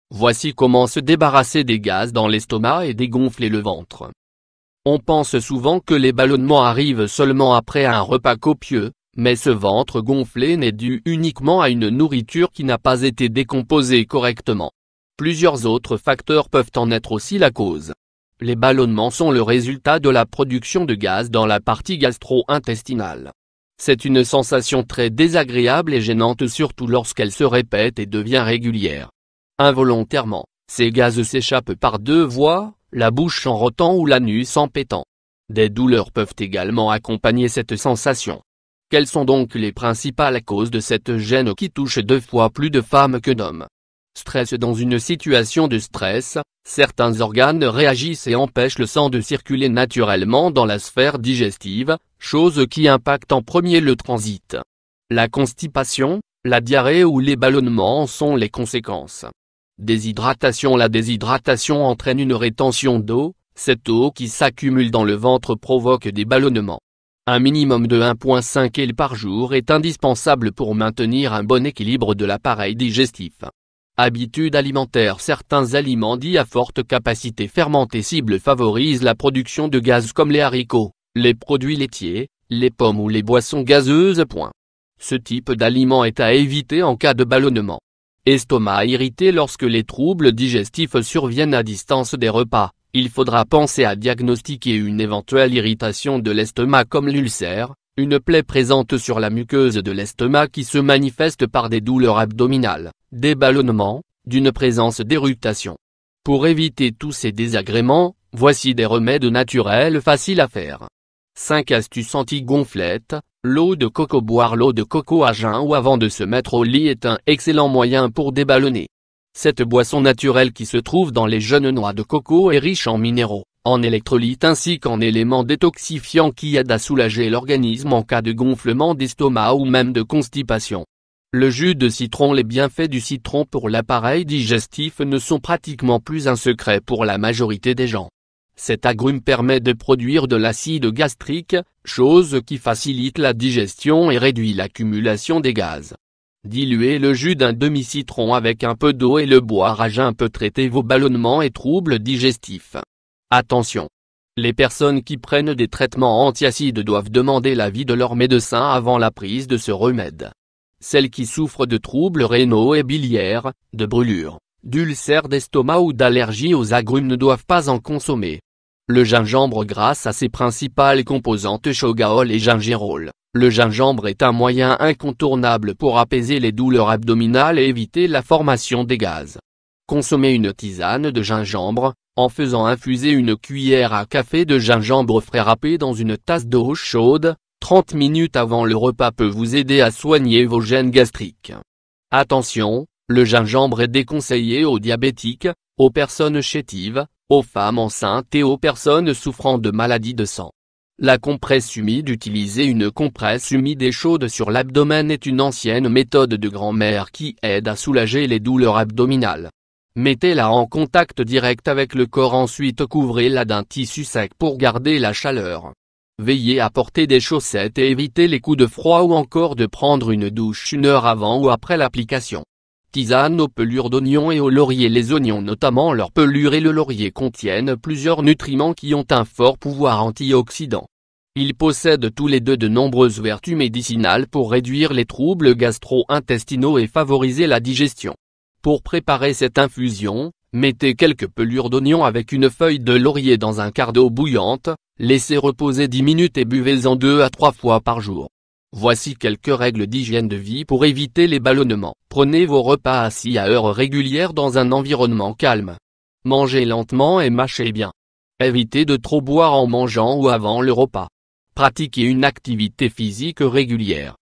Voici comment se débarrasser des gaz dans l'estomac et dégonfler le ventre. On pense souvent que les ballonnements arrivent seulement après un repas copieux, mais ce ventre gonflé n'est dû uniquement à une nourriture qui n'a pas été décomposée correctement. Plusieurs autres facteurs peuvent en être aussi la cause. Les ballonnements sont le résultat de la production de gaz dans la partie gastro-intestinale. C'est une sensation très désagréable et gênante surtout lorsqu'elle se répète et devient régulière. Involontairement, ces gaz s'échappent par deux voies, la bouche en rotant ou l'anus en pétant. Des douleurs peuvent également accompagner cette sensation. Quelles sont donc les principales causes de cette gêne qui touche 2 fois plus de femmes que d'hommes? Stress. Dans une situation de stress, certains organes réagissent et empêchent le sang de circuler naturellement dans la sphère digestive, chose qui impacte en premier le transit. La constipation, la diarrhée ou les ballonnements en sont les conséquences. Déshydratation. La déshydratation entraîne une rétention d'eau, cette eau qui s'accumule dans le ventre provoque des ballonnements. Un minimum de 1,5 L par jour est indispensable pour maintenir un bon équilibre de l'appareil digestif. Habitudes alimentaires. Certains aliments dits à forte capacité fermentescible favorisent la production de gaz comme les haricots, les produits laitiers, les pommes ou les boissons gazeuses. Ce type d'aliment est à éviter en cas de ballonnement. Estomac irrité. Lorsque les troubles digestifs surviennent à distance des repas, il faudra penser à diagnostiquer une éventuelle irritation de l'estomac comme l'ulcère, une plaie présente sur la muqueuse de l'estomac qui se manifeste par des douleurs abdominales, des ballonnements, d'une présence d'éruptation. Pour éviter tous ces désagréments, voici des remèdes naturels faciles à faire. 5 astuces anti-gonflette. L'eau de coco. Boire l'eau de coco à jeun ou avant de se mettre au lit est un excellent moyen pour déballonner. Cette boisson naturelle qui se trouve dans les jeunes noix de coco est riche en minéraux, en électrolytes ainsi qu'en éléments détoxifiants qui aident à soulager l'organisme en cas de gonflement d'estomac ou même de constipation. Le jus de citron. Les bienfaits du citron pour l'appareil digestif ne sont pratiquement plus un secret pour la majorité des gens. Cet agrume permet de produire de l'acide gastrique, chose qui facilite la digestion et réduit l'accumulation des gaz. Diluez le jus d'un demi-citron avec un peu d'eau et le boire à jeun peut traiter vos ballonnements et troubles digestifs. Attention! Les personnes qui prennent des traitements antiacides doivent demander l'avis de leur médecin avant la prise de ce remède. Celles qui souffrent de troubles rénaux et biliaires, de brûlures, d'ulcères d'estomac ou d'allergies aux agrumes ne doivent pas en consommer. Le gingembre. Grâce à ses principales composantes chogaol et gingérol, le gingembre est un moyen incontournable pour apaiser les douleurs abdominales et éviter la formation des gaz. Consommez une tisane de gingembre, en faisant infuser une cuillère à café de gingembre frais râpé dans une tasse d'eau chaude, 30 minutes avant le repas peut vous aider à soigner vos gènes gastriques. Attention, le gingembre est déconseillé aux diabétiques, aux personnes chétives, aux femmes enceintes et aux personnes souffrant de maladies de sang. La compresse humide. Utiliser une compresse humide et chaude sur l'abdomen est une ancienne méthode de grand-mère qui aide à soulager les douleurs abdominales. Mettez-la en contact direct avec le corps, ensuite couvrez-la d'un tissu sec pour garder la chaleur. Veillez à porter des chaussettes et évitez les coups de froid ou encore de prendre une douche 1 heure avant ou après l'application. Tisane aux pelures d'oignons et au laurier. Les oignons, notamment leurs pelures et le laurier, contiennent plusieurs nutriments qui ont un fort pouvoir antioxydant. Ils possèdent tous les deux de nombreuses vertus médicinales pour réduire les troubles gastro-intestinaux et favoriser la digestion. Pour préparer cette infusion, mettez quelques pelures d'oignon avec une feuille de laurier dans un quart d'eau bouillante, laissez reposer 10 minutes et buvez-en 2 à 3 fois par jour. Voici quelques règles d'hygiène de vie pour éviter les ballonnements. Prenez vos repas assis à heures régulières dans un environnement calme. Mangez lentement et mâchez bien. Évitez de trop boire en mangeant ou avant le repas. Pratiquez une activité physique régulière.